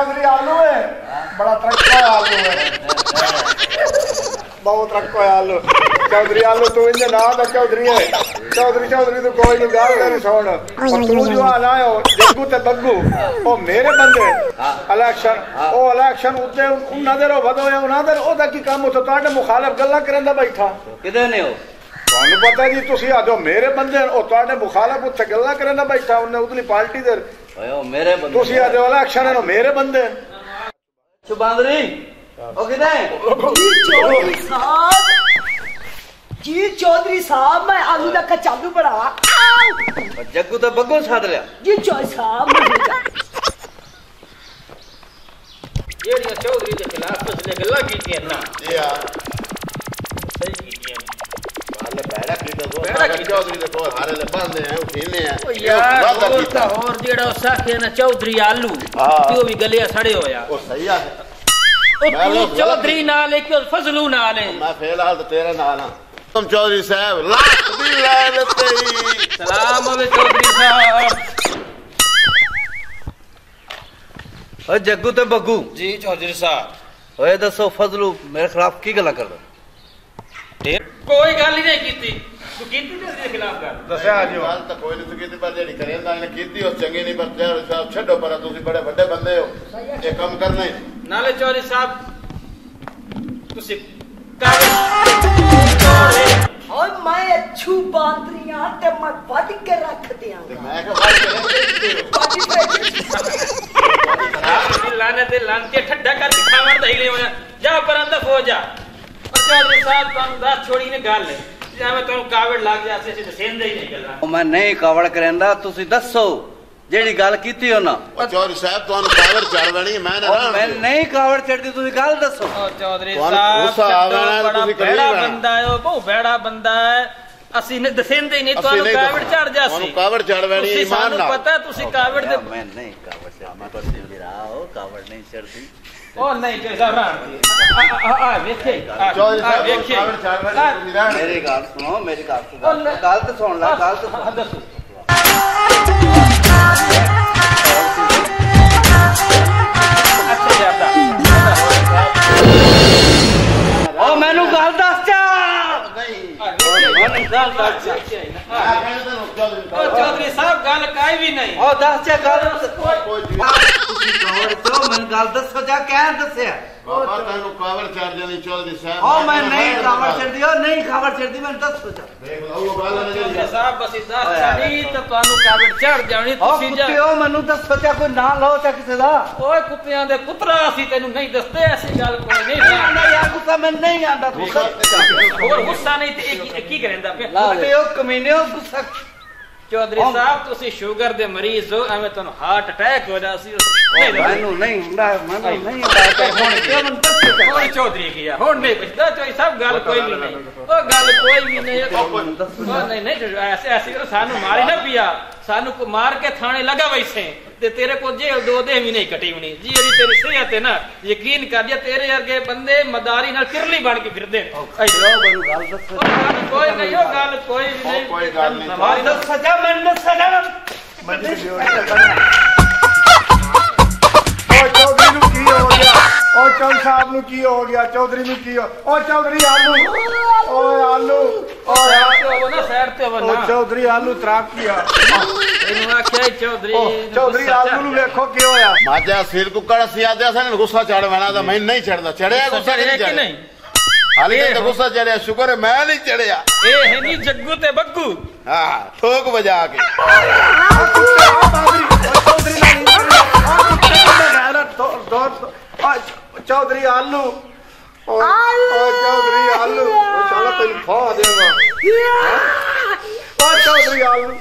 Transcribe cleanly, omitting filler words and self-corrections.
चौधरी आलू है बड़ा तरक्का आलू है बहुत तरक्का आलू चौधरी आलू तू इंदे ना दा चौधरी है चौधरी तो कोई नहीं गाल कर छोड़ तू जो आना है जग्गू ते बग्गू ओ मेरे बंदे इलेक्शन उत्ते उन्हां दे रो वधो है उन्हां दे ओदा की काम तो ਤੁਹਾਡੇ मुखालिफ गल्ला करन दा बैठा किदे ने हो ਤੁਹਾਨੂੰ पता जी तुसी आजो मेरे बंदे ओ ਤੁਹਾਡੇ मुखालिफ उत्ते गल्ला करन दा बैठा उन्हें उतली पार्टी दे ओए मेरे बंदे तुसी आजो इलेक्शन है मेरे बंदे शुभांदरी ओ किदे जी चौधरी साहब मैं आलू का कचालू बनावा जग्गू तो बग्गू साध लिया जी चौधरी साहब ਜਿਹੜੀਆਂ ਚੌਧਰੀ ਦੇ ਖਿਲਾਫ ਪਿਛਲੇ ਗੱਲਾਂ ਕੀਤੀਆਂ ਨਾ ਯਾਰ ਸਹੀ ਕੀਤੀਆਂ ਵਾਲੇ ਬੈੜਾ ਕੀਤਾ ਚੌਧਰੀ ਦੇ ਕੋਲ ਹਾਰੇ ਲੈ ਬੰਦੇ ਆ ਉਠੀਨੇ ਆ ਓ ਯਾਰ ਹੋਰ ਤਾਂ ਹੋਰ ਜਿਹੜਾ ਉਹ ਸਾਖੇ ਨਾ ਚੌਧਰੀ ਆਲੂ ਤੇ ਉਹ ਵੀ ਗਲਿਆ ਸੜੇ ਹੋਇਆ ਉਹ ਸਹੀ ਆ ਉਹ ਤੂੰ ਚੌਧਰੀ ਨਾਲ ਇੱਕ ਫਜ਼ਲੂ ਨਾਲ ਹੈ ਮੈਂ ਫਿਲਹਾਲ ਤੇ ਤੇਰੇ ਨਾਲ ਆ तुम चौधरी साहब लाख दी लानत सलाम होवे चौधरी साहब ओ जग्गू ते बग्गू जी चौधरी साहब ओए दसो फजलू मेरे खिलाफ की गल्ला करदा कोई गल ही नहीं कीती तू कीती चौधरी के खिलाफ गल दसया जी गल तो कोई नहीं कीती पर जेडी करेंदा ने कीती उस चंगी नहीं पर चौधरी साहब छड्डो पर तुसी बड़े बड़े बंदे हो ये काम करना ही नाले चौधरी साहब तुसी और मैं अच्छू बांदरियां ते मैं वध के रख दियां ते मैं के लाने ते लान के ठड्डा कर दिखावण दई ले जा पर अंदर हो जा और चौधरी साहब तुम दास छोड़ी ने गल जे मैं तुम कावड़ लाग जा से सेंदे ही नहीं गल्ला ओ मैं नहीं कावड़ करंदा तुसी दसो जेडी गल कीती हो ना चौधरी साहब ਤੁਹਾਨੂੰ ਕਾਵੜ ਚੜ ਦੇਣੀ ਮੈਂ ਨਾ मैं नहीं कावड़ चढ़दी तुसी गल दसो ओ चौधरी ਤੁਹਾਨੂੰ साहब ਗੁੱਸਾ ਆਵਣਾ ਤੁਸੀਂ ਕਰੀ बड़ा ਜਾਣਾ बंदा है ओ बहुत बड़ा बंदा है ਅਸੀਂ ਨੇ ਦਸੇਂਦੇ ਨਹੀਂ ਤੁਹਾਨੂੰ ਕਾਵੜ ਚੜ ਜਾਸੀ ਤੁਹਾਨੂੰ ਕਾਵੜ ਚੜ ਦੇਣੀ ਈਮਾਨ ਨਾਲ ਪਤਾ ਤੁਸੀਂ ਕਾਵੜ ਦੇ मैं नहीं कावड़ चढ़ मैं तो सिंधी रहा हो कावड़ नहीं चढ़दी ओ नहीं कैसा राण आ वेखे चौधरी साहब वेखे ਕਾਵੜ ਚੜ ਦੇਣੀ ਤੁਸੀਂ ਰਹਿਣ मेरी गल सुनो मेरी गल तो सुन ले गल तो दसो ओ मैनू गल दस चा चौधरी साहब गल काई भी नहीं ओ दस चा गल तुसी कावड़ चो मैनू गल दसो जा क्या दसया बाबा ਤੁਹਾਨੂੰ ਕਾਵੜ ਚੜ ਦੇਣੀ ਚੌਧਰੀ ਸਾਹਿਬ ओ मैं नहीं कावड़ चढ़दी ओ नहीं कावड़ चढ़दी मैनू दसो जा ਦੇਖ ਲਓ ਉਹ ਗੱਲ ਨਾ चौधरी साहब बस दस चढ़ी तो ਤੁਹਾਨੂੰ ਕਾਵੜ ਚੜ ਜਾਣੀ ओ ਤੁਸੀਂ ਜਾ कुत्ते ओ मैनू दसो जा कोई ना लो चा किसे दा ਓਏ ਕੁੱਤਿਆਂ ਦੇ ਪੁੱਤਰਾ ਅਸੀਂ ਤੈਨੂੰ ਨਹੀਂ ਦੱਸਦੇ ਐਸੀ ਗੱਲ ਕੋਈ ਨਹੀਂ ना यार गुस्सा मैं नहीं आंदा गुस्सा ਹੋਰ ਗੁੱਸਾ ਨਹੀਂ ਤੇ ਇਹ ਕੀ ਕਰੇਂਦਾ ਪਿਆ कुत्ते ओ कमीने ओ गुस्सा चौधरी साहब ਤੁਸੀਂ ਸ਼ੂਗਰ ਦੇ ਮਰੀਜ਼ ਹੋ ਐਵੇਂ ਤੁਹਾਨੂੰ ਹਾਰਟ ਅਟੈਕ ਹੋ ਜਾਸੀ मैनू नहीं हुंदा मैनू नहीं हुंदा हुन क्यों मैं दसो ਹੁਣ ਚੌਧਰੀ ਗਿਆ ਹੁਣ ਨਹੀਂ ਪੁੱਛਦਾ ਚੌਧਰੀ ਸਾਹਿਬ ਗੱਲ ਕੋਈ ਵੀ ਨਹੀਂ ਉਹ ਗੱਲ ਕੋਈ ਵੀ ਨਹੀਂ ਉਹ ਨਹੀਂ ਨਹੀਂ ਐਸੀ ਕਰੋ ਸਾਨੂੰ ਮਾਰੀ ਨਾ ਪਿਆ ਸਾਨੂੰ ਕੋ ਮਾਰ ਕੇ ਥਾਣੇ ਲਗਾ ਵੈਸੇ ਤੇ ਤੇਰੇ ਕੋ ਜੇਲ੍ਹ 2 ਦਿਨ ਵੀ ਨਹੀਂ ਕੱਟੀ ਹੋਣੀ ਜੀ ਇਹਦੀ ਤੇਰੀ ਸਿਹਤ ਹੈ ਨਾ ਯਕੀਨ ਕਰ ਜੇ ਤੇਰੇ ਵਰਗੇ ਬੰਦੇ ਮਦਾਰੀ ਨਾਲ ਕਿਰਲੀ ਬਣ ਕੇ ਫਿਰਦੇ ਨੇ मैनू गल दसो ਕੋਈ ਨਹੀਂ ਉਹ ਗੱਲ ਕੋਈ ਵੀ ਨਹੀਂ ਕੋਈ ਗੱਲ ਨਹੀਂ मारी दस सजा मैंने सजा चौधरी नु की हो गया ओ चौधरी साहब नु की हो गया चौधरी नु की हो ओ चौधरी आलू ओ आलू ओ ਨਾ ਸਾਈਡ ਤੇ ओ ਬਣਾ चौधरी आलू तराक किया ਇਹਨੂੰ ਆਖਿਆ ਚੌਧਰੀ चौधरी आलू नु देखो की होया ਮਾਜਾ ਸਿਰ ਕੁੱਕੜ ਸੀ ਆਦਿਆ ਸਨ ਗੁੱਸਾ ਚੜ ਵਣਾ ਤਾਂ ਮੈਂ ਨਹੀਂ ਚੜਦਾ ਚੜਿਆ ਗੁੱਸਾ ਨਹੀਂ ਕਿ ਚੜਿਆ ਨਹੀਂ ਹਾਲੇ ਤਾਂ ਗੁੱਸਾ ਚੜਿਆ ਸ਼ੁਕਰ ਹੈ ਮੈਂ ਨਹੀਂ ਚੜਿਆ ਇਹ ਹੈ ਨਹੀਂ ਜੱਗੂ ਤੇ ਬੱਗੂ ਹਾਂ ਠੋਕ ਵਜਾ ਕੇ चौधरी आलू चौधरी आलू तेन खा देगा चौधरी आलू